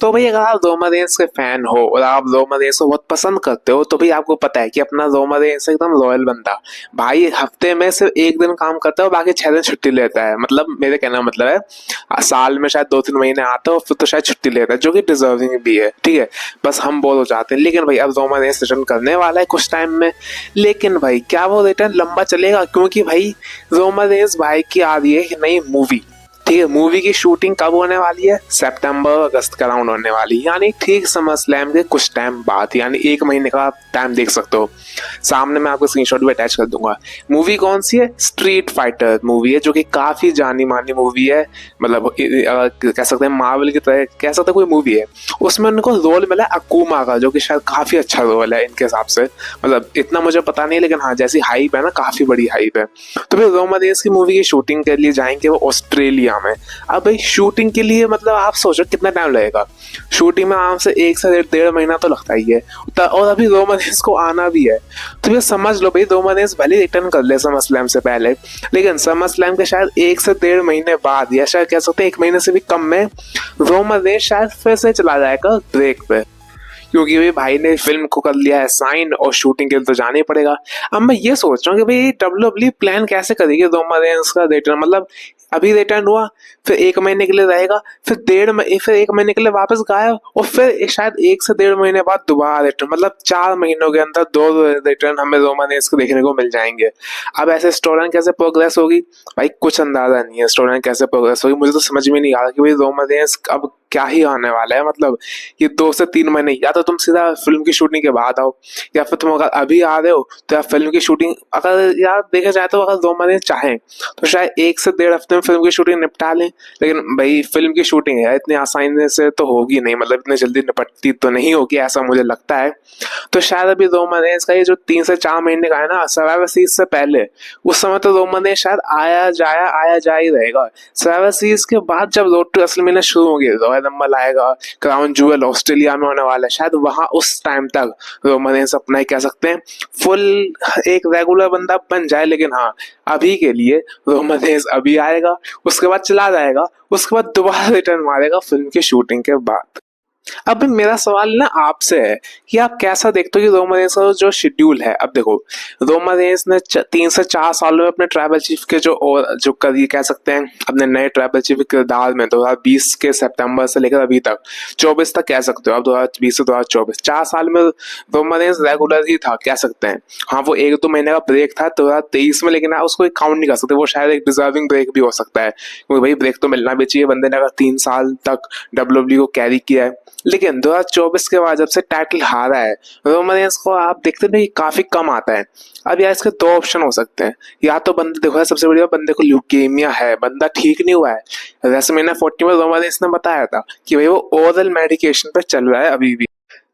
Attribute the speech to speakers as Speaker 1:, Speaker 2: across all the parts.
Speaker 1: तो भाई अगर आप रोमादेस के फैन हो और आप रोमादेस को बहुत पसंद करते हो तो भाई आपको पता है कि अपना रोमादेस एकदम लॉयल बंदा भाई हफ्ते में सिर्फ एक दिन काम करता है और बाकी 6 दिन छुट्टी लेता है। मतलब मेरे कहने का मतलब है साल में शायद 2-3 महीने आता है और फिर तो शायद छुट्टी लेता है, जो कि डिजर्विंग भी है। ठीक है, बस हम बोर हो जाते हैं। लेकिन भाई अब रोमादेस रिटर्न करने वाला है कुछ टाइम में, लेकिन भाई क्या वो रिटर्न लंबा चलेगा? क्योंकि भाई रोमादेस भाई की आ रही है एक नई मूवी। ठीक है, मूवी की शूटिंग कब होने वाली है? सितंबर अगस्त के अराउंड होने वाली है, यानी ठीक समर स्लैम के कुछ टाइम बाद, यानी 1 महीने का आप टाइम देख सकते हो। सामने मैं आपको स्क्रीनशॉट भी अटैच कर दूंगा। मूवी कौन सी है? स्ट्रीट फाइटर मूवी है, जो कि काफी जानी मानी मूवी है। मतलब कह सकते हैं मार्वल की तरह कह सकते हैं कोई मूवी है। उसमें उनको रोल मिला अकूमा का, जो कि शायद काफी अच्छा रोल है इनके हिसाब से। मतलब इतना मुझे पता नहीं, लेकिन हाँ जैसी हाइप है ना, काफी बड़ी हाइप है। तो फिर रोमादेस की मूवी की शूटिंग के लिए जाएंगे वो ऑस्ट्रेलिया में। अब भाई शूटिंग के लिए मतलब आप सोचो कितना टाइम लगेगा। शूटिंग में आराम से 1 से 1.5 महीना तो लगता ही है, और अभी रोमादेस को आना भी है। तो ये समझ लो भाई रोमादेस भले रिटर्न कर ले समर स्लैम से पहले, लेकिन समर स्लैम के शायद 1 से 1.5 महीने बाद, या शायद कह सकते हैं 1 महीने से भी कम में, रोमादेस शायद फिर से चला जाएगा ब्रेक पे। क्योंकि भाई ने फिल्म को कर लिया है साइन और शूटिंग के लिए तो जाना ही पड़ेगा। अब मैं ये सोच रहा हूँ कि भाई डब्ल्यूडब्ल्यू प्लान कैसे करेगी रोमादेस का रिटर्न। मतलब अभी रिटर्न हुआ, फिर 1 महीने के लिए रहेगा, फिर 1 महीने के लिए वापस गायब, और फिर शायद 1 से 1.5 महीने बाद दोबारा रिटर्न। मतलब 4 महीनों के अंदर 2 रिटर्न हमें रोमादेस को देखने को मिल जाएंगे। अब ऐसे स्टोरी लाइन कैसे प्रोग्रेस होगी भाई, कुछ अंदाजा नहीं है स्टोरी लाइन कैसे प्रोग्रेस होगी। मुझे तो समझ में नहीं आ रहा कि भाई रोमादेस अब क्या ही आने वाला है। मतलब ये 2 से 3 महीने, या तो तुम सीधा फिल्म की शूटिंग के बाद आओ, या फिर तुम अगर अभी आ रहे हो तो यार फिल्म की शूटिंग, अगर यार देखा जाए तो अगर रोमादेस चाहें तो शायद 1 से 1.5 हफ्ते में फिल्म की शूटिंग निपटा लें। लेकिन भाई फिल्म की शूटिंग है, इतनी आसानी से तो होगी नहीं, मतलब इतनी जल्दी निपटती तो नहीं होगी, ऐसा मुझे लगता है। तो शायद अभी रोमादेस का ये जो 3 से 4 महीने का है ना, सर्वाइवर सीरीज से पहले, उस समय तो रोमादेस शायद आया जा ही रहेगा। सर्वाइवर सीरीज के बाद जब रोड टू रेसलमेनिया शुरू होगी, रॉयल रंबल आएगा, क्राउन ज्वेल ऑस्ट्रेलिया में होने वाला है, शायद वहां उस टाइम तक रोमादेस अपना ही कह सकते हैं फुल एक रेगुलर बंदा बन जाए। लेकिन हाँ अभी के लिए रोमादेस अभी आएगा, उसके बाद चला जाएगा, उसके बाद दोबारा रिटर्न मारेगा फिल्म की शूटिंग के बाद। अब मेरा सवाल ना आपसे है कि आप कैसा देखते हो कि रोमादेस का जो शेड्यूल है। अब देखो रोमादेस ने 3 से 4 सालों में अपने ट्राइबल चीफ के जो करिए कह सकते हैं अपने नए ट्राइबल चीफ के किरदार में 2020 के सितंबर से लेकर अभी तक 24 तक कह सकते हो, अब 2020 से 2024 4 साल में रोमादेस रेगुलर ही था कह सकते हैं। हाँ वो 1-2 महीने का ब्रेक था 2023 में, लेकिन आप उसको काउंट नहीं कर सकते, वो शायद एक डिजर्विंग ब्रेक भी हो सकता है, क्योंकि भाई ब्रेक तो मिलना भी चाहिए बंदे ने अगर 3 साल तक डब्ल्यूडब्ल्यू को कैरी किया है। लेकिन 2024 के बाद जब से टाइटल हारा है रोमादेस को, आप देखते हैं कि काफी कम आता है। अब यार इसके 2 ऑप्शन हो सकते हैं, या तो बंदे देखो है सबसे बढ़िया, बंदे को ल्यूकेमिया है, बंदा ठीक नहीं हुआ है। रेसलमेनिया 40 में रोमादेस ने बताया था कि भाई वो ओरल मेडिकेशन पे चल रहा है अभी भी,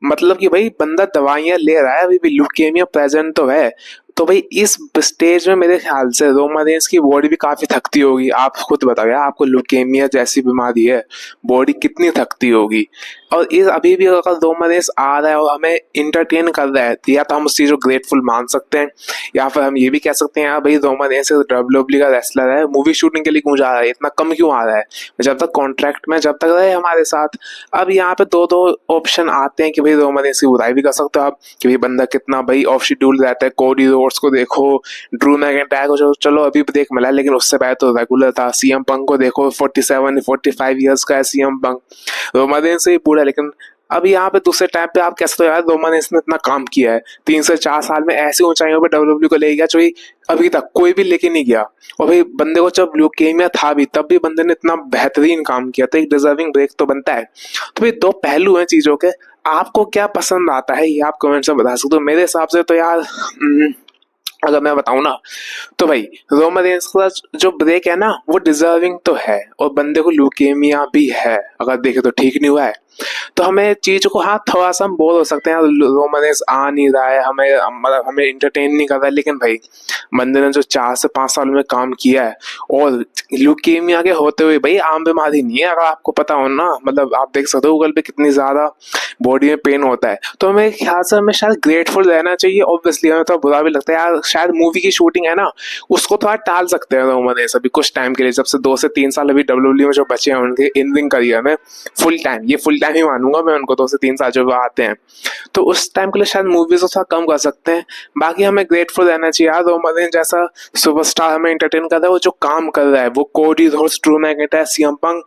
Speaker 1: मतलब कि भाई बंदा दवाइयां ले रहा है, अभी भी ल्यूकेमिया प्रेजेंट तो है। तो भाई इस स्टेज में मेरे ख्याल से रोमादेस की बॉडी भी काफी थकती होगी। आप खुद बताओ यार, आपको ल्यूकेमिया जैसी बीमारी है, बॉडी कितनी थकती होगी। और इस अभी भी अगर रोमादेस आ रहा है और हमें इंटरटेन कर रहा है, तो या तो हम उस चीज को ग्रेटफुल मान सकते हैं, या फिर हम ये भी कह सकते हैं यार भाई रोमादेस डब्ल्यूडब्ल्यू का रेसलर है, मूवी शूटिंग के लिए क्यों जा रहा है, इतना कम क्यों आ रहा है, जब तक कॉन्ट्रैक्ट में जब तक रहे हमारे साथ। अब यहाँ पे दो ऑप्शन आते हैं कि भाई रोमादेस की बुराई भी कर सकते हो आप कि भाई बंदा कितना भाई ऑफ शेड्यूल रहता है। कोडी रोड्स को देखो, ड्रू मैकिंटायर को चलो अभी ब्रेक मिला, लेकिन उससे पहले तो रेगुलर था। सीएम पंक को देखो, 47-45 ईयर्स का है सीएम पंक, रोमादेस से ही पूरा। लेकिन अब यहाँ पे दूसरे टाइम पे आप कह सकते हो यार रोमादेस ने इतना काम किया है, 3 से 4 साल में ऐसी ऊंचाइयों पे डब्ल्यूडब्ल्यू को ले गया जो अभी तक कोई भी लेके नहीं गया। और भाई बंदे को जब ल्यूकेमिया था भी तब भी बंदे ने इतना बेहतरीन काम किया, तो एक डिजर्विंग ब्रेक तो बनता है। तो भाई 2 पहलू हैं चीजों के, आपको क्या पसंद आता है ये आप कमेंट्स में बता सकते हो। मेरे हिसाब से तो यार अगर मैं बताऊं ना, तो भाई रोमादेस का जो ब्रेक है ना वो डिजर्विंग तो है, और बंदे को ल्यूकेमिया भी है, अगर देखे तो ठीक नहीं हुआ है। तो हमें चीज को हाँ थोड़ा सा हम बोर हो सकते हैं, रोमादेस आ नहीं रहा है, हमें मतलब हमें इंटरटेन नहीं कर रहा है। लेकिन भाई बंदे ने जो 4 से 5 साल में काम किया है, और ल्यूकेमिया के होते हुए भाई आम बीमारी नहीं है, अगर आपको पता हो ना, मतलब आप देख सकते हो गूगल पे कितनी ज्यादा बॉडी में पेन होता है, तो मेरे ख्याल से हमें शायद ग्रेटफुल रहना चाहिए। ऑब्वियसली हमें तो बुरा भी लगता है यार, शायद मूवी की शूटिंग है ना, उसको थोड़ा टाल सकते हैं रोमन रेंस अभी कुछ टाइम के लिए, जब से 2 से 3 साल अभी डब्ल्यूडब्ल्यू में जो बचे हैं उनके इन रिंग करियर में, फुल टाइम ही मानूंगा मैं उनको, 2 से 3 साल जो आते हैं, तो उस टाइम के लिए शायद मूवीज को थोड़ा कम कर सकते हैं। बाकी हमें ग्रेटफुल रहना चाहिए यार, रोमन रेंस जैसा सुपरस्टार हमें एंटरटेन कर रहा है, वो जो काम कर रहा है, वो Cody Rhodes, Drew McIntyre, CM Punk,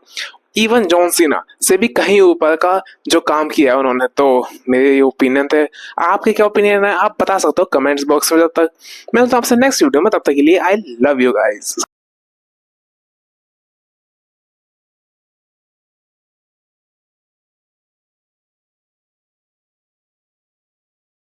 Speaker 1: even John Cena से भी कहीं ऊपर का जो काम किया है उन्होंने। तो मेरे ये ओपिनियन थे, आपके क्या ओपिनियन है आप बता सकते हो कमेंट्स बॉक्स में। जब तक मिलता हूं आपसे नेक्स्ट वीडियो में, तब तक के लिए आई लव यू गाइस।